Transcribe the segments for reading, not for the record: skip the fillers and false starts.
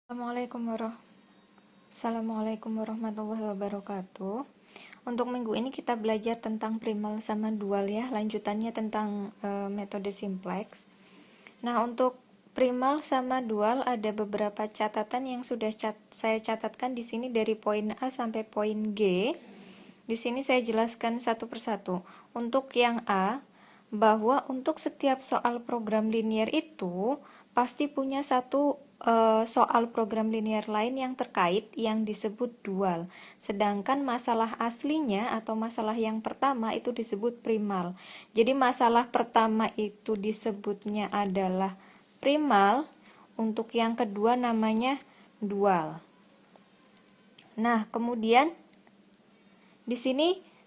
Assalamualaikum warahmatullahi wabarakatuh. Untuk minggu ini kita belajar tentang primal sama dual ya, lanjutannya tentang metode simplex. Nah, untuk primal sama dual ada beberapa catatan yang sudah saya catatkan di sini dari poin A sampai poin G. Di sini saya jelaskan satu persatu. Untuk yang A, bahwa untuk setiap soal program linear itu pasti punya satu soal program linear lain yang terkait yang disebut dual. Sedangkan masalah aslinya atau masalah yang pertama itu disebut primal. Jadi masalah pertama itu disebutnya adalah primal, untuk yang kedua namanya dual. Nah, kemudian di sini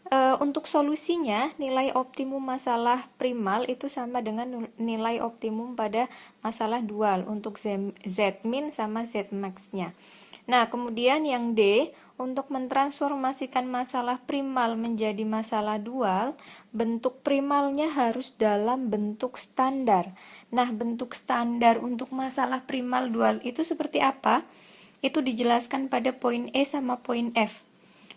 untuk solusinya, nilai optimum masalah primal itu sama dengan nilai optimum pada masalah dual untuk Z-min sama Z-max-nya. Nah, kemudian yang D, untuk mentransformasikan masalah primal menjadi masalah dual, bentuk primalnya harus dalam bentuk standar. Nah, bentuk standar untuk masalah primal dual itu seperti apa? Itu dijelaskan pada poin E sama poin F.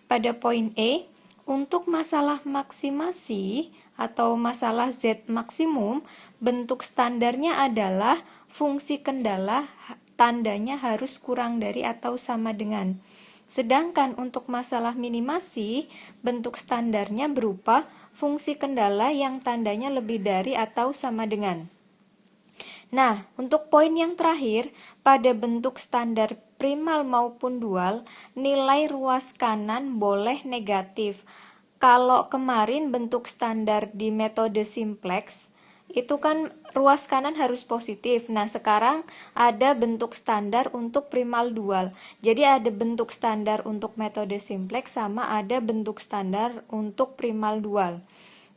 Pada poin E, untuk masalah maksimasi atau masalah Z maksimum, bentuk standarnya adalah fungsi kendala tandanya harus kurang dari atau sama dengan. Sedangkan untuk masalah minimasi, bentuk standarnya berupa fungsi kendala yang tandanya lebih dari atau sama dengan. Nah, untuk poin yang terakhir, pada bentuk standar primal maupun dual, nilai ruas kanan boleh negatif. Kalau kemarin bentuk standar di metode simplex, itu kan ruas kanan harus positif. Nah, sekarang ada bentuk standar untuk primal dual. Jadi ada bentuk standar untuk metode simplex sama ada bentuk standar untuk primal dual.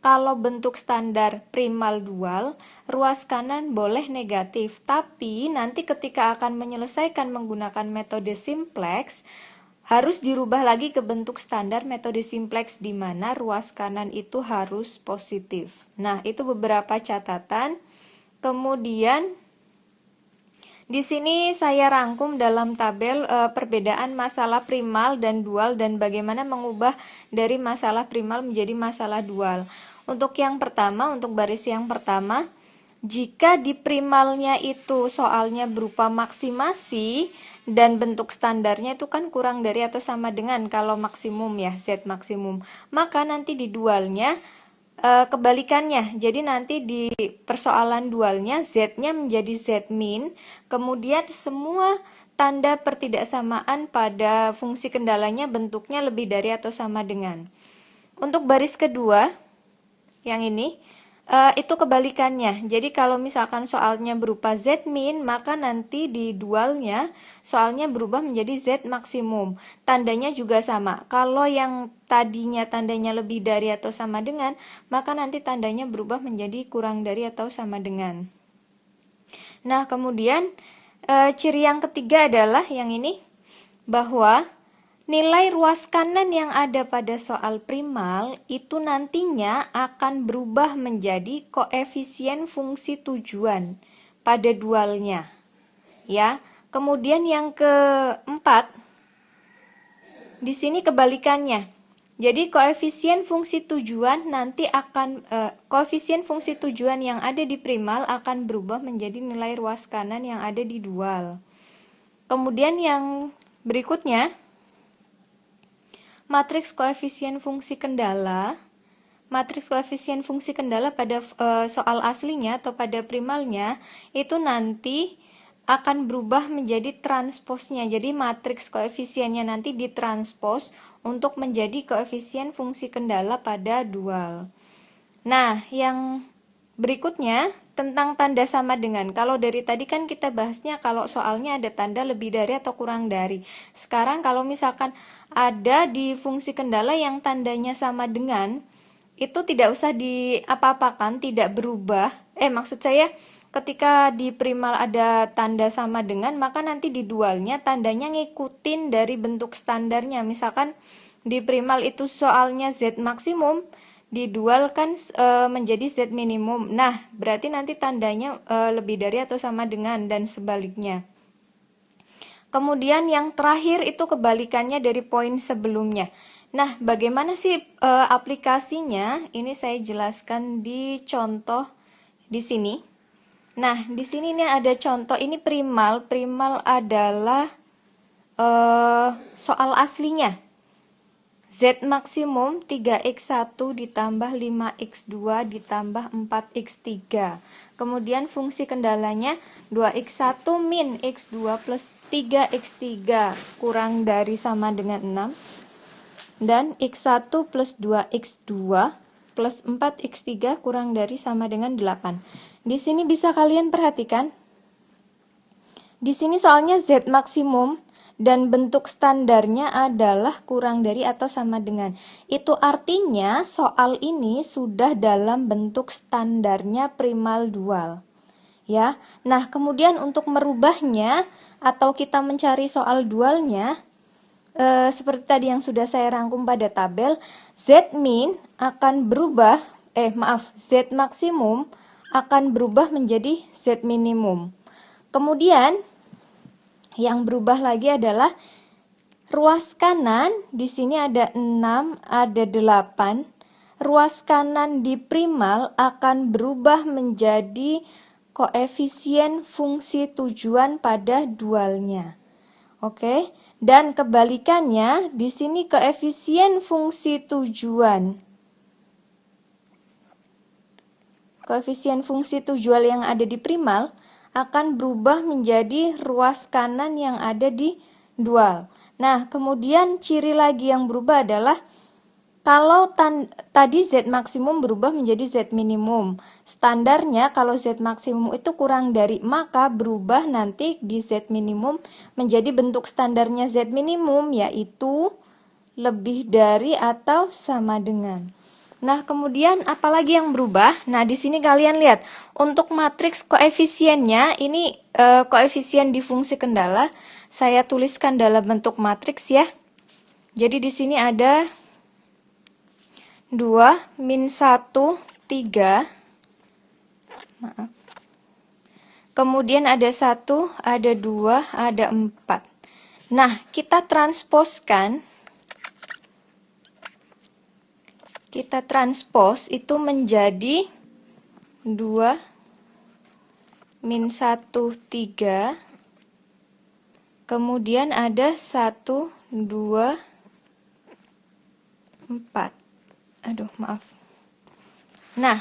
Kalau bentuk standar primal dual, ruas kanan boleh negatif, tapi nanti ketika akan menyelesaikan menggunakan metode simplex, harus dirubah lagi ke bentuk standar metode simplex di mana ruas kanan itu harus positif. Nah, itu beberapa catatan. Kemudian di sini saya rangkum dalam tabel perbedaan masalah primal dan dual dan bagaimana mengubah dari masalah primal menjadi masalah dual. Untuk yang pertama, untuk baris yang pertama, jika di primalnya itu soalnya berupa maksimasi dan bentuk standarnya itu kan kurang dari atau sama dengan kalau maksimum ya, Z maksimum, maka nanti di dualnya kebalikannya. Jadi nanti di persoalan dualnya Z-nya menjadi Z-min, kemudian semua tanda pertidaksamaan pada fungsi kendalanya bentuknya lebih dari atau sama dengan. Untuk baris kedua, yang ini, itu kebalikannya. Jadi kalau misalkan soalnya berupa Z-min, maka nanti di dualnya soalnya berubah menjadi Z maksimum. Tandanya juga sama. Kalau yang tadinya tandanya lebih dari atau sama dengan, maka nanti tandanya berubah menjadi kurang dari atau sama dengan. Nah, kemudian ciri yang ketiga adalah yang ini, bahwa nilai ruas kanan yang ada pada soal primal itu nantinya akan berubah menjadi koefisien fungsi tujuan pada dualnya. Ya. Kemudian yang keempat, di sini kebalikannya. Jadi koefisien fungsi tujuan nanti akan koefisien fungsi tujuan yang ada di primal akan berubah menjadi nilai ruas kanan yang ada di dual. Kemudian yang berikutnya, matriks koefisien fungsi kendala. Matriks koefisien fungsi kendala pada soal aslinya atau pada primalnya itu nanti akan berubah menjadi transposnya. Jadi matriks koefisiennya nanti ditranspos untuk menjadi koefisien fungsi kendala pada dual. Nah, yang berikutnya tentang tanda sama dengan. Kalau dari tadi kan kita bahasnya kalau soalnya ada tanda lebih dari atau kurang dari. Sekarang kalau misalkan ada di fungsi kendala yang tandanya sama dengan, itu tidak usah diapa-apakan, tidak berubah. Maksud saya ketika di primal ada tanda sama dengan, maka nanti di dualnya tandanya ngikutin dari bentuk standarnya. Misalkan di primal itu soalnya Z maksimum, di dual kan menjadi Z minimum. Nah, berarti nanti tandanya lebih dari atau sama dengan dan sebaliknya. Kemudian yang terakhir itu kebalikannya dari poin sebelumnya. Nah, bagaimana sih aplikasinya? Ini saya jelaskan di contoh di sini. Nah, di sini ini ada contoh, ini primal. Primal adalah soal aslinya. Z maksimum 3x1 ditambah 5x2 ditambah 4x3. Kemudian fungsi kendalanya 2x1 min x2 plus 3x3 kurang dari sama dengan 6. Dan x1 plus 2x2 plus 4x3 kurang dari sama dengan 8. Di sini bisa kalian perhatikan. Di sini soalnya Z maksimum dan bentuk standarnya adalah kurang dari atau sama dengan. Itu artinya soal ini sudah dalam bentuk standarnya primal dual. Ya. Nah, kemudian untuk merubahnya atau kita mencari soal dualnya, seperti tadi yang sudah saya rangkum pada tabel, Z min akan berubah, Z maksimum akan berubah menjadi Z minimum. Kemudian yang berubah lagi adalah ruas kanan, di sini ada 6, ada 8. Ruas kanan di primal akan berubah menjadi koefisien fungsi tujuan pada dualnya. Oke, dan kebalikannya di sini koefisien fungsi tujuan. Koefisien fungsi tujuan yang ada di primal akan berubah menjadi ruas kanan yang ada di dual. Nah, kemudian ciri lagi yang berubah adalah kalau tadi Z maksimum berubah menjadi Z minimum. Standarnya kalau Z maksimum itu kurang dari, maka berubah nanti di Z minimum menjadi bentuk standarnya Z minimum, yaitu lebih dari atau sama dengan. Nah, kemudian apalagi yang berubah? Nah, di sini kalian lihat untuk matriks koefisiennya, ini koefisien di fungsi kendala saya tuliskan dalam bentuk matriks ya. Jadi di sini ada 2 min 1 3. Maaf. Kemudian ada 1, ada 2, ada 4. Nah, kita transposkan. Kita transpose itu menjadi 2 min 1 3. Kemudian ada 1 2 4. Aduh, maaf. Nah,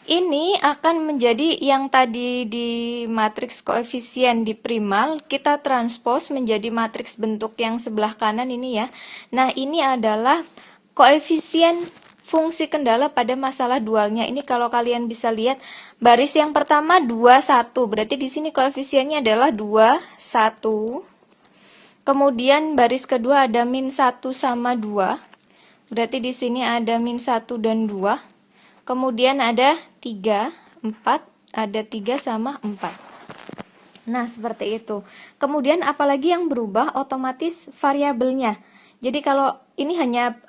ini akan menjadi yang tadi di matriks koefisien di primal, kita transpose menjadi matriks bentuk yang sebelah kanan ini ya. Nah, ini adalah koefisien fungsi kendala pada masalah dualnya. Ini kalau kalian bisa lihat, baris yang pertama 2 1, berarti di sini koefisiennya adalah 2 1. Kemudian baris kedua ada min 1 sama 2. Berarti di sini ada min 1 dan 2. Kemudian ada 3, 4, ada 3 sama 4. Nah, seperti itu. Kemudian apalagi yang berubah? Otomatis variabelnya. Jadi kalau ini hanya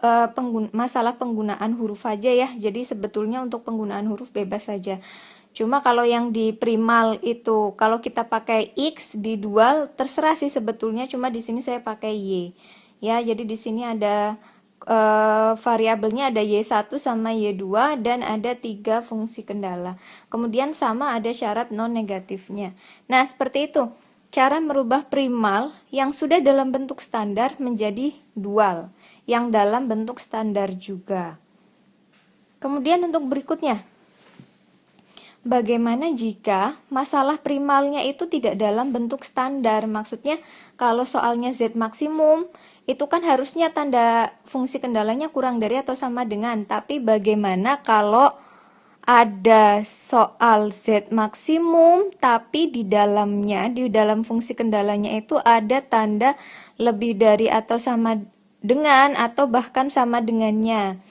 masalah penggunaan huruf aja ya. Jadi sebetulnya untuk penggunaan huruf bebas saja. Cuma kalau yang di primal itu, kalau kita pakai X di dual terserah sih sebetulnya. Cuma di sini saya pakai Y. Ya, jadi di sini ada variabelnya ada Y1 sama Y2 dan ada 3 fungsi kendala. Kemudian sama ada syarat non negatifnya. Nah, seperti itu. Cara merubah primal yang sudah dalam bentuk standar menjadi dual yang dalam bentuk standar juga. Kemudian untuk berikutnya, bagaimana jika masalah primalnya itu tidak dalam bentuk standar? Maksudnya kalau soalnya Z maksimum itu kan harusnya tanda fungsi kendalanya kurang dari atau sama dengan, tapi bagaimana kalau ada soal Z maksimum tapi di dalamnya, di dalam fungsi kendalanya itu ada tanda lebih dari atau sama dengan atau bahkan sama dengannya.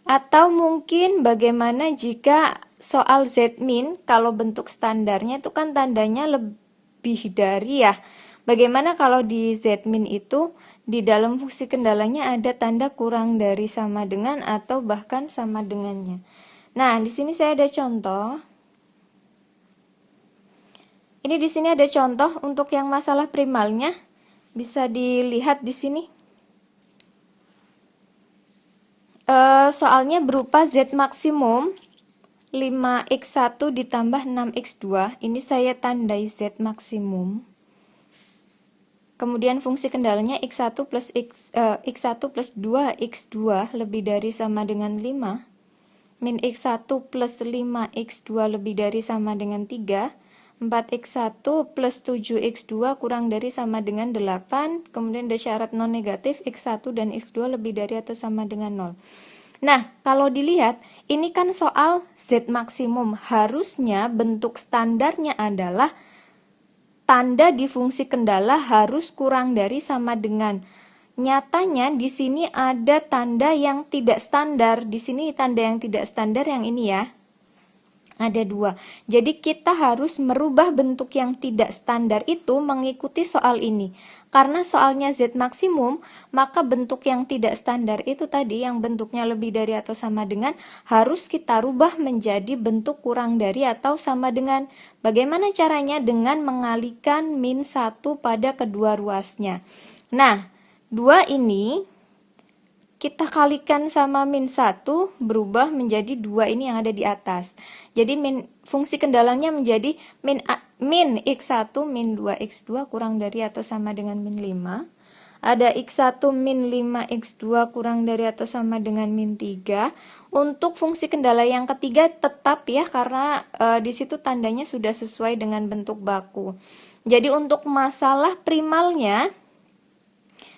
Atau mungkin bagaimana jika soal Z min, kalau bentuk standarnya itu kan tandanya lebih dari ya. Bagaimana kalau di Z min itu di dalam fungsi kendalanya ada tanda kurang dari sama dengan atau bahkan sama dengannya. Nah, di sini saya ada contoh. Ini di sini ada contoh untuk yang masalah primalnya. Bisa dilihat di sini. Soalnya berupa Z maksimum 5x1 ditambah 6x2. Ini saya tandai Z maksimum. Kemudian fungsi kendalanya x1 plus x1 plus 2x2 lebih dari sama dengan 5. Min x1 plus 5x2 lebih dari sama dengan 3. 4x1 plus 7x2 kurang dari sama dengan 8. Kemudian ada syarat non negatif x1 dan x2 lebih dari atau sama dengan 0. Nah, kalau dilihat, ini kan soal Z maksimum. Harusnya bentuk standarnya adalah tanda di fungsi kendala harus kurang dari sama dengan. Nyatanya di sini ada tanda yang tidak standar. Di sini tanda yang tidak standar yang ini ya. Ada 2. Jadi kita harus merubah bentuk yang tidak standar itu mengikuti soal ini. Karena soalnya Z maksimum, maka bentuk yang tidak standar itu tadi yang bentuknya lebih dari atau sama dengan harus kita rubah menjadi bentuk kurang dari atau sama dengan. Bagaimana caranya? Dengan mengalihkan min 1 pada kedua ruasnya. Nah, 2 ini kita kalikan sama min 1 berubah menjadi 2 ini yang ada di atas. Jadi fungsi kendalanya menjadi min x1 min 2x2 kurang dari atau sama dengan min 5. Ada x1 min 5x2 kurang dari atau sama dengan min 3. Untuk fungsi kendala yang ketiga tetap ya, karena di situ tandanya sudah sesuai dengan bentuk baku. Jadi untuk masalah primalnya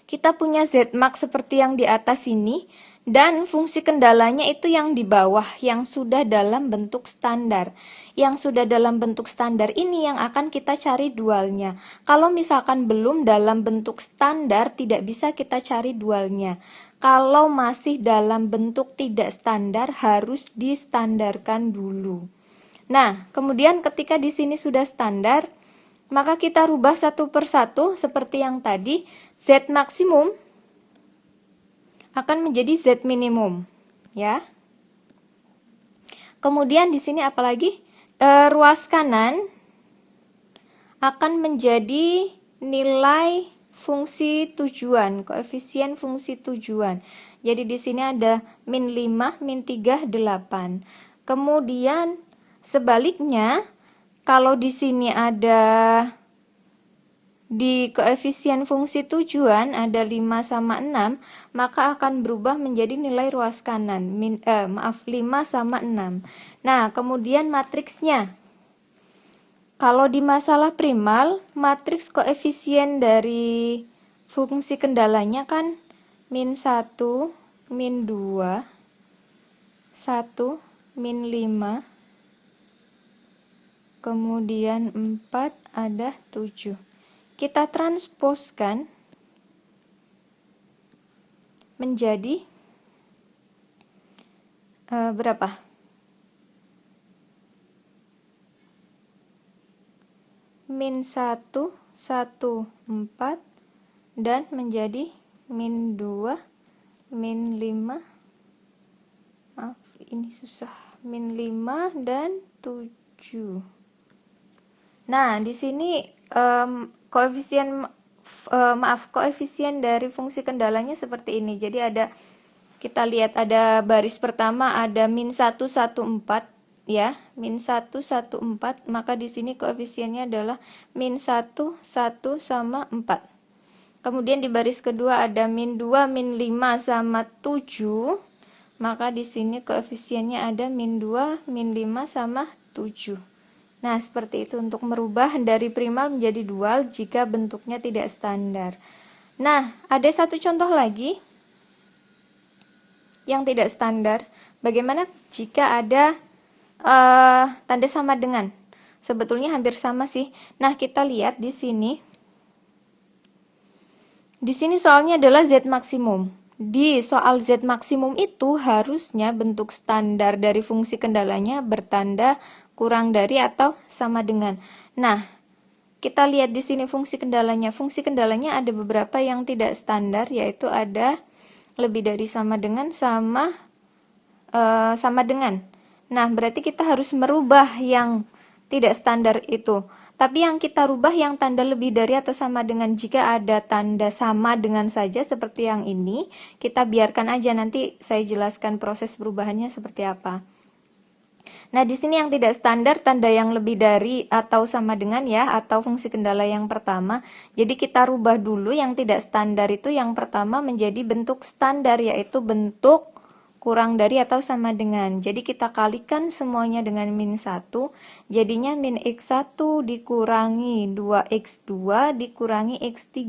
kita punya Z max seperti yang di atas ini, dan fungsi kendalanya itu yang di bawah, yang sudah dalam bentuk standar. Yang sudah dalam bentuk standar ini yang akan kita cari dualnya. Kalau misalkan belum dalam bentuk standar, tidak bisa kita cari dualnya. Kalau masih dalam bentuk tidak standar, harus distandarkan dulu. Nah, kemudian ketika di sini sudah standar, maka kita rubah satu persatu seperti yang tadi. Z maksimum akan menjadi Z minimum, ya. Kemudian di sini apalagi? Ruas kanan akan menjadi nilai fungsi tujuan, koefisien fungsi tujuan. Jadi di sini ada min 5, min 3, 8. Kemudian sebaliknya, kalau di sini ada di koefisien fungsi tujuan ada 5 sama 6, maka akan berubah menjadi nilai ruas kanan. 5 sama 6. Nah, kemudian matriksnya. Kalau di masalah primal, matriks koefisien dari fungsi kendalanya kan min 1, min 2, 1, min 5, kemudian 4, ada 7. Kita transposkan menjadi berapa? Min 1, 1, 4, dan menjadi min 2, min 5, maaf ini susah, min 5 dan 7. Nah, di sini koefisien dari fungsi kendalanya seperti ini. Jadi kita lihat ada baris pertama ada min 1, 1, 4 ya, min 1, 1, 4, maka di sini koefisiennya adalah min 1, 1 sama 4. Kemudian di baris kedua ada min 2, min 5 sama 7, maka di sini koefisiennya ada min 2, min 5 sama 7. Nah, seperti itu untuk merubah dari primal menjadi dual jika bentuknya tidak standar. Nah, ada satu contoh lagi yang tidak standar. Bagaimana jika ada tanda sama dengan? Sebetulnya hampir sama sih. Nah, kita lihat di sini. Di sini soalnya adalah Z maksimum. Di soal Z maksimum itu harusnya bentuk standar dari fungsi kendalanya bertanda kurang dari atau sama dengan. Nah, kita lihat di sini fungsi kendalanya. Fungsi kendalanya ada beberapa yang tidak standar, yaitu ada lebih dari sama dengan sama dengan. Nah, berarti kita harus merubah yang tidak standar itu. Tapi yang kita rubah yang tanda lebih dari atau sama dengan. Jika ada tanda sama dengan saja seperti yang ini, kita biarkan aja, nanti saya jelaskan proses perubahannya seperti apa. Nah, di sini yang tidak standar tanda yang lebih dari atau sama dengan ya, atau fungsi kendala yang pertama. Jadi kita rubah dulu yang tidak standar itu yang pertama menjadi bentuk standar, yaitu bentuk kurang dari atau sama dengan. Jadi kita kalikan semuanya dengan min 1, jadinya min x1 dikurangi 2x2 dikurangi x3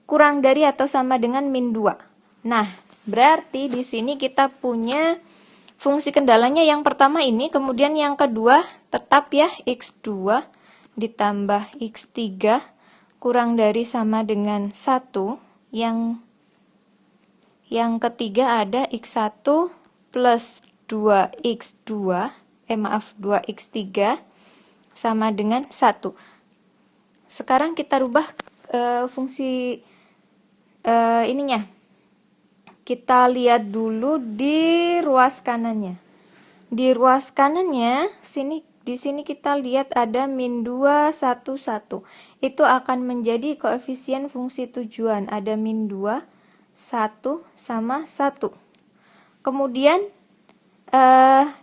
kurang dari atau sama dengan min 2. Nah, berarti di sini kita punya fungsi kendalanya yang pertama ini, kemudian yang kedua tetap ya x2 ditambah x3 kurang dari sama dengan 1, yang ketiga ada x1 plus 2x2, 2x3 sama dengan 1. Sekarang kita rubah fungsi ininya. Kita lihat dulu di ruas kanannya. Di ruas kanannya, di sini kita lihat ada min 2, 1, 1. Itu akan menjadi koefisien fungsi tujuan. Ada min 2, 1 sama 1. Kemudian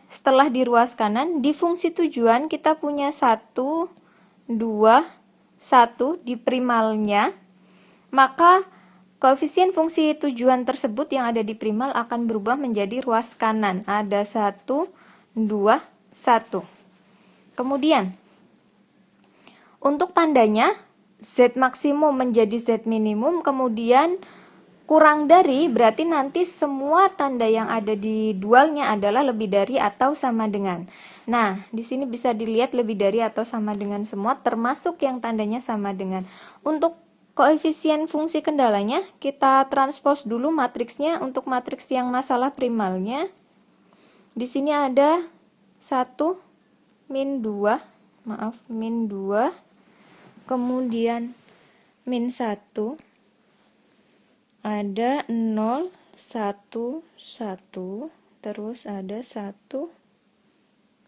setelah di ruas kanan, di fungsi tujuan kita punya 1, 2, 1 di primalnya. Maka koefisien fungsi tujuan tersebut yang ada di primal akan berubah menjadi ruas kanan. Ada 1, 2, 1. Kemudian untuk tandanya Z maksimum menjadi Z minimum, kemudian kurang dari berarti nanti semua tanda yang ada di dualnya adalah lebih dari atau sama dengan. Nah, di sini bisa dilihat lebih dari atau sama dengan semua, termasuk yang tandanya sama dengan. Untuk koefisien fungsi kendalanya, kita transpose dulu matriksnya. Untuk matriks yang masalah primalnya, di sini ada 1, min 2, min 2, kemudian min 1, ada 0, 1, 1, terus ada 1,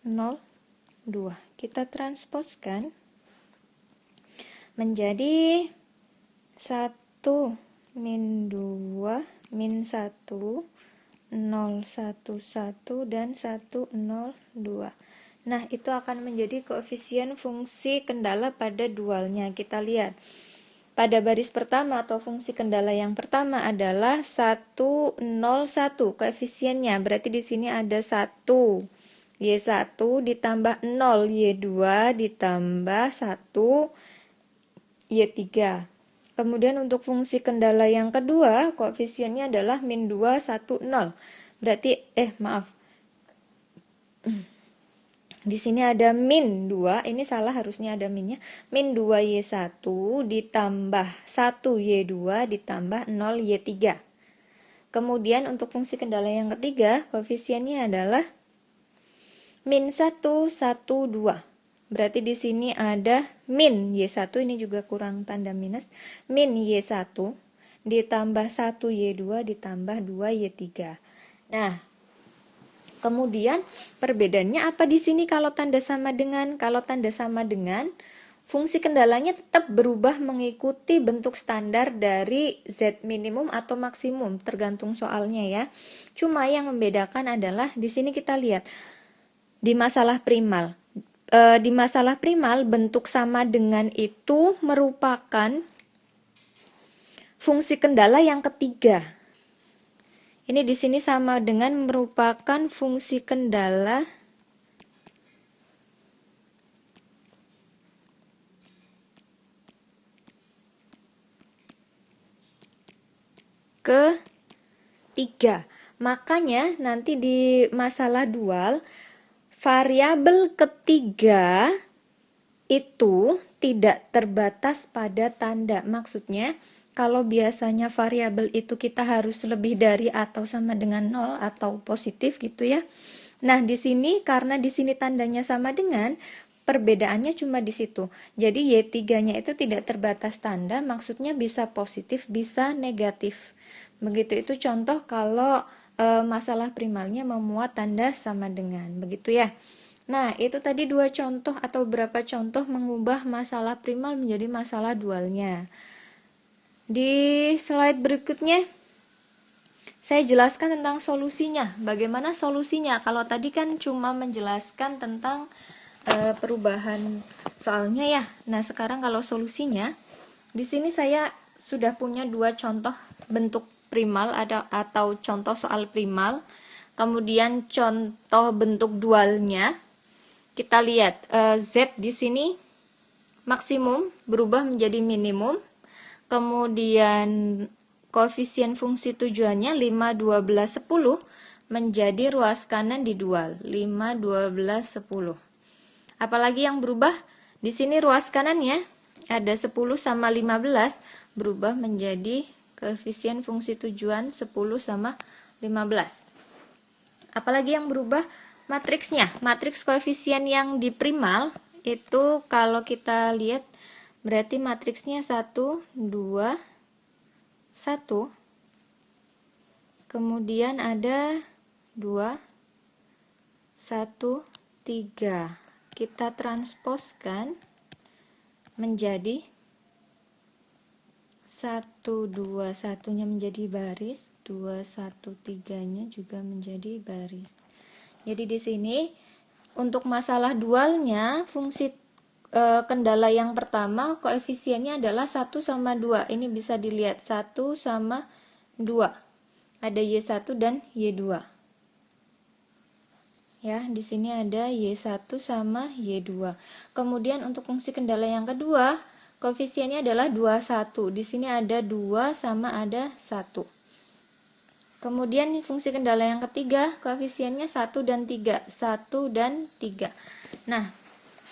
0, 2. Kita transposkan menjadi 1, min 2, min 1, 0, 1, 1, dan 1, 0, 2. Nah, itu akan menjadi koefisien fungsi kendala pada dualnya. Kita lihat. Pada baris pertama atau fungsi kendala yang pertama adalah 1, 0, 1 koefisiennya. Berarti di sini ada 1, Y1 ditambah 0, Y2 ditambah 1, Y3. Kemudian untuk fungsi kendala yang kedua, koefisiennya adalah min 2, 1, 0. Berarti, di sini ada min 2, ini salah, harusnya ada minnya. Min 2Y1 ditambah 1Y2 ditambah 0Y3. Kemudian untuk fungsi kendala yang ketiga, koefisiennya adalah min 1, 1, 2. Berarti di sini ada min Y1, ini juga kurang tanda minus. Min Y1 ditambah 1Y2 ditambah 2Y3. Nah, kemudian perbedaannya apa di sini kalau tanda sama dengan? Kalau tanda sama dengan, fungsi kendalanya tetap berubah mengikuti bentuk standar dari Z minimum atau maksimum, tergantung soalnya ya. Cuma yang membedakan adalah di sini kita lihat di masalah primal. Di masalah primal bentuk sama dengan itu merupakan fungsi kendala yang ketiga. Ini di sini sama dengan merupakan fungsi kendala ketiga. Makanya nanti di masalah dual, variabel ketiga itu tidak terbatas pada tanda. Maksudnya, kalau biasanya variabel itu kita harus lebih dari atau sama dengan 0 atau positif gitu ya. Nah, di sini karena di sini tandanya sama dengan, perbedaannya cuma di situ. Jadi Y3-nya itu tidak terbatas tanda, maksudnya bisa positif, bisa negatif. Begitu itu contoh kalau masalah primalnya memuat tanda sama dengan. Begitu ya. Nah, itu tadi dua contoh atau beberapa contoh mengubah masalah primal menjadi masalah dualnya. Di slide berikutnya, saya jelaskan tentang solusinya. Bagaimana solusinya? Kalau tadi kan cuma menjelaskan tentang perubahan soalnya ya. Nah, sekarang kalau solusinya, di sini saya sudah punya dua contoh bentuk primal atau contoh soal primal. Kemudian contoh bentuk dualnya. Kita lihat Z di sini maksimum berubah menjadi minimum. Kemudian koefisien fungsi tujuannya 5, 12, 10 menjadi ruas kanan di dual 5, 12, 10. Apalagi yang berubah? Di sini ruas kanannya ada 10 sama 15 berubah menjadi koefisien fungsi tujuan 10 sama 15. Apalagi yang berubah? Matriksnya. Matriks koefisien yang di primal itu kalau kita lihat berarti matriksnya 1, 2, 1. Kemudian ada 2, 1, 3. Kita transposkan menjadi 1, 2, 1-nya menjadi baris, 2, 1, 3-nya juga menjadi baris. Jadi di sini untuk masalah dualnya fungsi kendala yang pertama koefisiennya adalah 1 sama 2. Ini bisa dilihat 1 sama 2. Ada Y1 dan Y2. Ya, di sini ada Y1 sama Y2. Kemudian untuk fungsi kendala yang kedua, koefisiennya adalah 21. Di sini ada 2 sama ada 1. Kemudian fungsi kendala yang ketiga, koefisiennya 1 dan 3. 1 dan 3. Nah,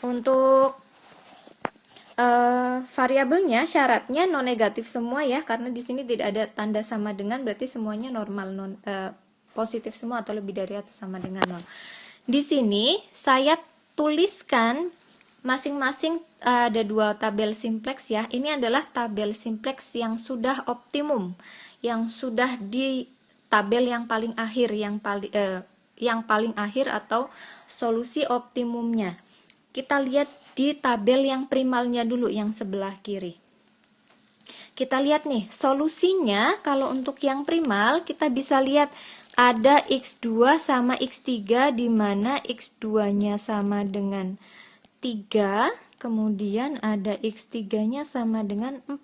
untuk variabelnya, syaratnya non negatif semua ya, karena di sini tidak ada tanda sama dengan, berarti semuanya normal, positif semua atau lebih dari atau sama dengan 0. Di sini saya tuliskan masing-masing ada dua tabel simplex ya. Ini adalah tabel simplex yang sudah optimum, yang sudah di tabel yang paling akhir, yang paling akhir atau solusi optimumnya. Kita lihat di tabel yang primalnya dulu, yang sebelah kiri. Kita lihat nih, solusinya kalau untuk yang primal kita bisa lihat ada X2 sama X3 di mana X2-nya sama dengan 3, kemudian ada X3-nya sama dengan 4,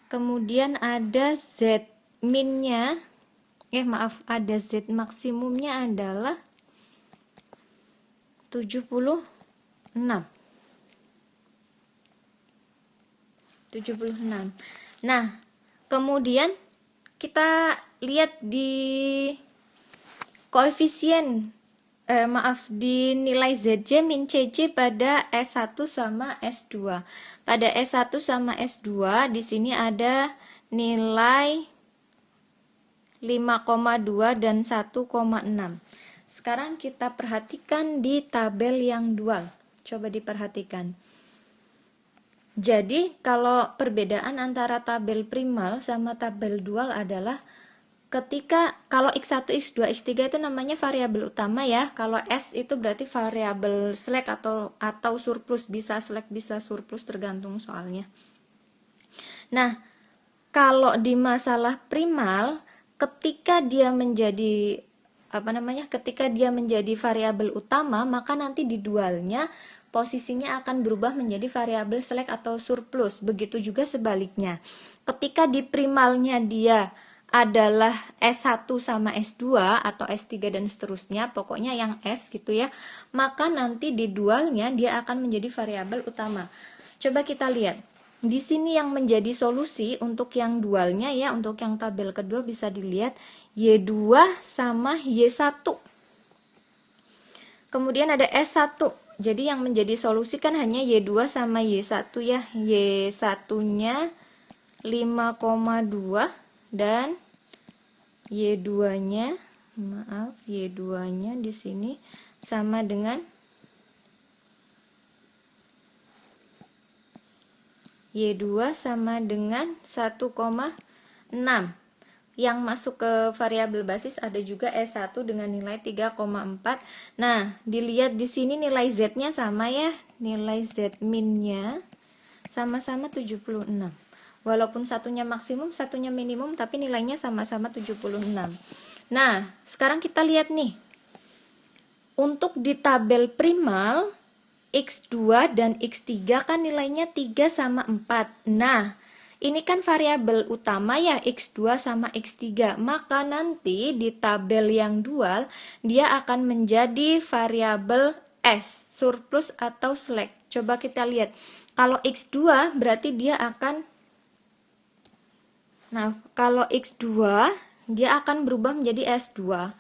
kemudian ada Z min-nya, ada Z maksimumnya adalah 76. Nah, kemudian kita lihat di koefisien di nilai ZJ min CJ pada S1 sama S2. Pada S1 sama S2 di sini ada nilai 5,2 dan 1,6. Sekarang kita perhatikan di tabel yang dual. Coba diperhatikan. Jadi, kalau perbedaan antara tabel primal sama tabel dual adalah ketika kalau X1, X2, X3 itu namanya variabel utama ya. Kalau S itu berarti variabel slack atau surplus, bisa slack bisa surplus tergantung soalnya. Nah, kalau di masalah primal ketika dia menjadi variabel utama, maka nanti di dualnya posisinya akan berubah menjadi variabel slack atau surplus. Begitu juga sebaliknya. Ketika di primalnya dia adalah S1 sama S2 atau S3 dan seterusnya, pokoknya yang S gitu ya, maka nanti di dualnya dia akan menjadi variabel utama. Coba kita lihat. Di sini yang menjadi solusi untuk yang dualnya ya, untuk yang tabel kedua bisa dilihat Y2 sama Y1. Kemudian ada S1. Jadi yang menjadi solusi kan hanya Y2 sama Y1 ya. Y1-nya 5,2 dan Y2-nya Y2-nya di sini sama dengan Y2 sama dengan 1,6. yang masuk ke variabel basis ada juga S1 dengan nilai 3,4. Nah, dilihat di sini nilai Z-nya sama ya. Nilai Z min-nya sama-sama 76. Walaupun satunya maksimum, satunya minimum, tapi nilainya sama-sama 76. Nah, sekarang kita lihat nih. Untuk di tabel primal, X2 dan X3 kan nilainya 3 sama 4. Nah, ini kan variabel utama ya, X2 sama X3. Maka nanti di tabel yang dual, dia akan menjadi variabel S, surplus atau slack. Coba kita lihat. Kalau X2 berarti dia akan, nah, kalau X2 dia akan berubah menjadi S2.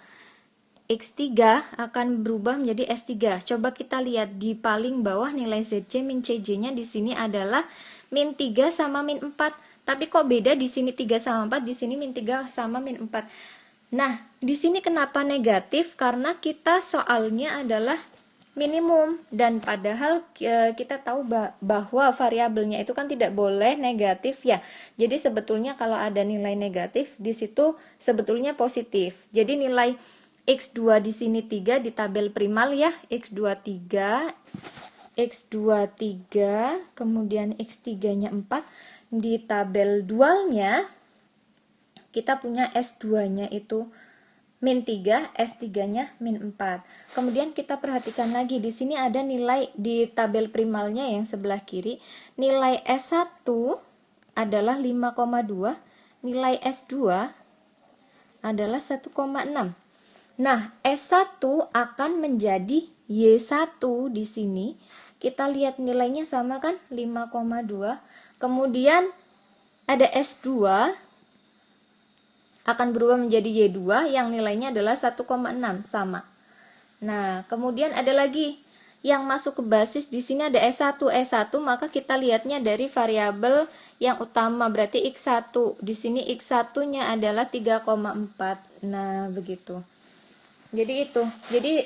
X3 akan berubah menjadi S3. Coba kita lihat di paling bawah nilai ZC min CJ-nya di sini adalah min 3 sama min 4. Tapi kok beda di sini 3 sama 4, di sini min 3 sama min 4. Nah, di sini kenapa negatif? Karena kita soalnya adalah minimum, dan padahal kita tahu bahwa variabelnya itu kan tidak boleh negatif ya. Jadi sebetulnya kalau ada nilai negatif di situ sebetulnya positif. Jadi nilai X2 di sini 3 di tabel primal ya, X2 3, X2 3, kemudian X3-nya 4. Di tabel dualnya kita punya S2-nya itu min 3, S3-nya min 4. Kemudian kita perhatikan lagi di sini ada nilai di tabel primalnya yang sebelah kiri. Nilai S1 adalah 5,2, nilai S2 adalah 1,6. Nah, S1 akan menjadi Y1 di sini. Kita lihat nilainya sama kan, 5,2. Kemudian ada S2 akan berubah menjadi Y2 yang nilainya adalah 1,6, sama. Nah, kemudian ada lagi yang masuk ke basis di sini ada S1. S1 maka kita lihatnya dari variabel yang utama, berarti X1. Di sini X1-nya adalah 3,4. Nah, begitu. Jadi itu. Jadi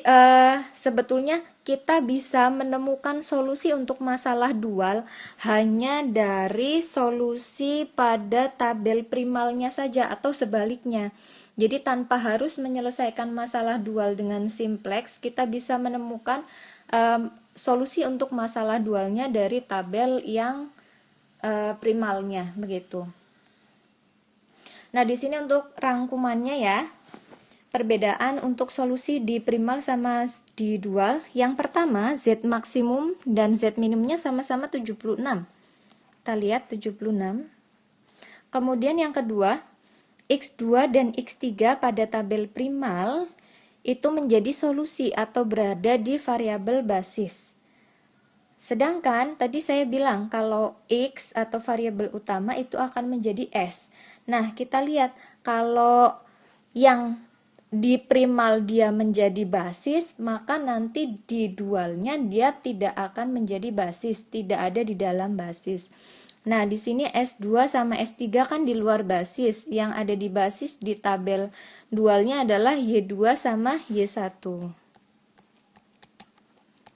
sebetulnya kita bisa menemukan solusi untuk masalah dual hanya dari solusi pada tabel primalnya saja atau sebaliknya. Jadi tanpa harus menyelesaikan masalah dual dengan simplex, kita bisa menemukan solusi untuk masalah dualnya dari tabel yang primalnya, begitu. Nah, di sini untuk rangkumannya ya. Perbedaan untuk solusi di primal sama di dual. Yang pertama, Z maksimum dan Z minimumnya sama-sama 76. Kita lihat 76. Kemudian yang kedua, X2 dan X3 pada tabel primal itu menjadi solusi atau berada di variabel basis. Sedangkan tadi saya bilang kalau X atau variabel utama itu akan menjadi S. Nah, kita lihat kalau yang di primal dia menjadi basis, maka nanti di dualnya dia tidak akan menjadi basis, tidak ada di dalam basis. Nah, di sini S2 sama S3 kan di luar basis, yang ada di basis di tabel dualnya adalah Y2 sama Y1.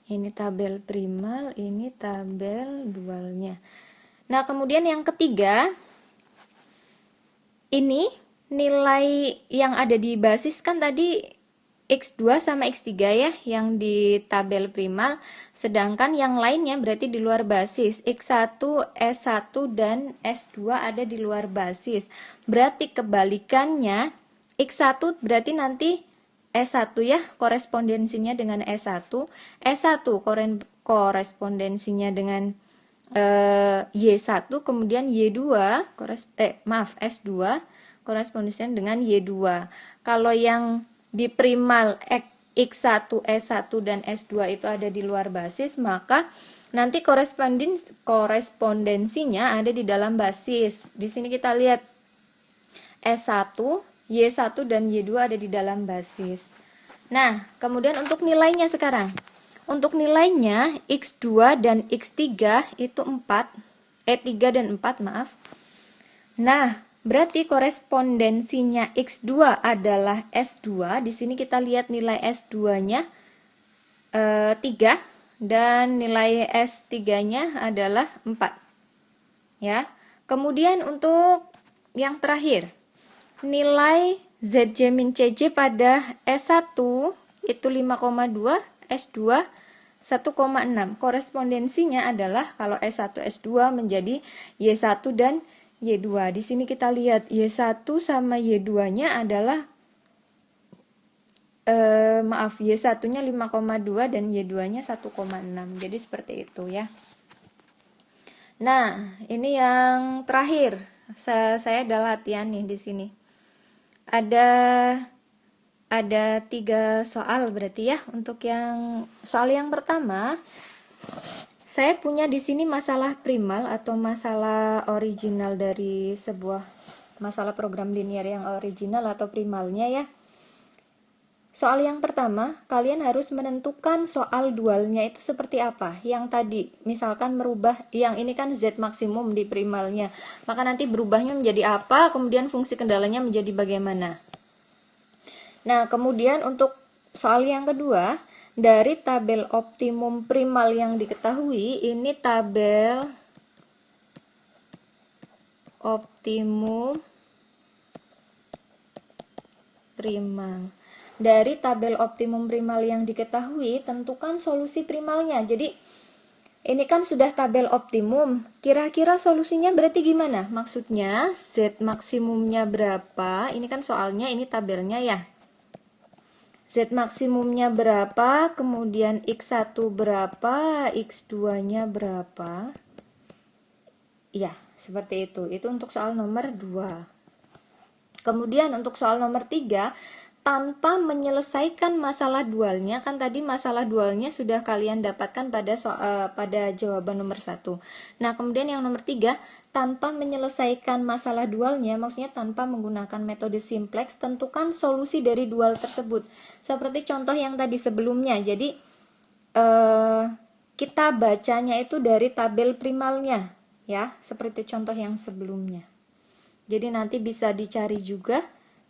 Ini tabel primal, ini tabel dualnya. Nah, kemudian yang ketiga, ini nilai yang ada di basis kan tadi X2 sama X3 ya, yang di tabel primal, sedangkan yang lainnya berarti di luar basis. X1, S1, dan S2 ada di luar basis. Berarti kebalikannya, X1 berarti nanti S1 ya, korespondensinya dengan S1. S1 korespondensinya dengan Y1, kemudian Y2 S2 korespondensinya dengan Y2. Kalau yang di primal X1, S1 dan S2 itu ada di luar basis, maka nanti korespondensinya ada di dalam basis. Di sini kita lihat S1, Y1 dan Y2 ada di dalam basis. Nah, kemudian untuk nilainya sekarang. Untuk nilainya X2 dan X3 itu 3 dan 4, maaf. Nah, berarti korespondensinya X2 adalah S2. Di sini kita lihat nilai S2-nya 3 dan nilai S3-nya adalah 4. Ya. Kemudian untuk yang terakhir, nilai ZJ min CJ pada S1 itu 5,2, S2 1,6. Korespondensinya adalah kalau S1 S2 menjadi Y1 dan Y2. Di sini kita lihat Y1 sama Y2-nya adalah Y1-nya 5,2 dan Y2-nya 1,6. Jadi seperti itu ya. Nah, ini yang terakhir. Saya ada latihan nih di sini. Ada 3 soal berarti ya. Untuk yang soal yang pertama, saya punya di sini masalah primal atau masalah original dari sebuah masalah program linear yang original atau primalnya ya. Soal yang pertama, kalian harus menentukan soal dualnya itu seperti apa. Yang tadi, misalkan merubah, yang ini kan Z maksimum di primalnya. Maka nanti berubahnya menjadi apa, kemudian fungsi kendalanya menjadi bagaimana. Nah, kemudian untuk soal yang kedua, dari tabel optimum primal yang diketahui, ini tabel optimum primal. Dari tabel optimum primal yang diketahui, tentukan solusi primalnya. Jadi, ini kan sudah tabel optimum. Kira-kira solusinya berarti gimana? Maksudnya, Z maksimumnya berapa? Ini kan soalnya, ini tabelnya ya. Z maksimumnya berapa? Kemudian X1 berapa? X2-nya berapa? Ya, seperti itu. Itu untuk soal nomor 2. Kemudian untuk soal nomor 3, tanpa menyelesaikan masalah dualnya, kan tadi masalah dualnya sudah kalian dapatkan pada jawaban nomor 1. Nah, kemudian yang nomor 3, tanpa menyelesaikan masalah dualnya, maksudnya tanpa menggunakan metode simplex, tentukan solusi dari dual tersebut. Seperti contoh yang tadi sebelumnya. Jadi, kita bacanya itu dari tabel primalnya, ya, seperti contoh yang sebelumnya. Jadi nanti bisa dicari juga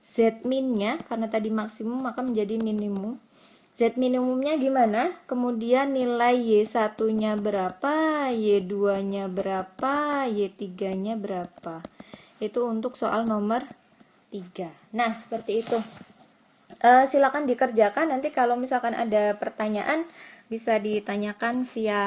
Z min-nya, karena tadi maksimum maka menjadi minimum. Z minimumnya gimana? Kemudian nilai Y1-nya berapa, Y2-nya berapa, Y3-nya berapa. Itu untuk soal nomor 3. Nah, seperti itu. Silakan dikerjakan, nanti kalau misalkan ada pertanyaan bisa ditanyakan via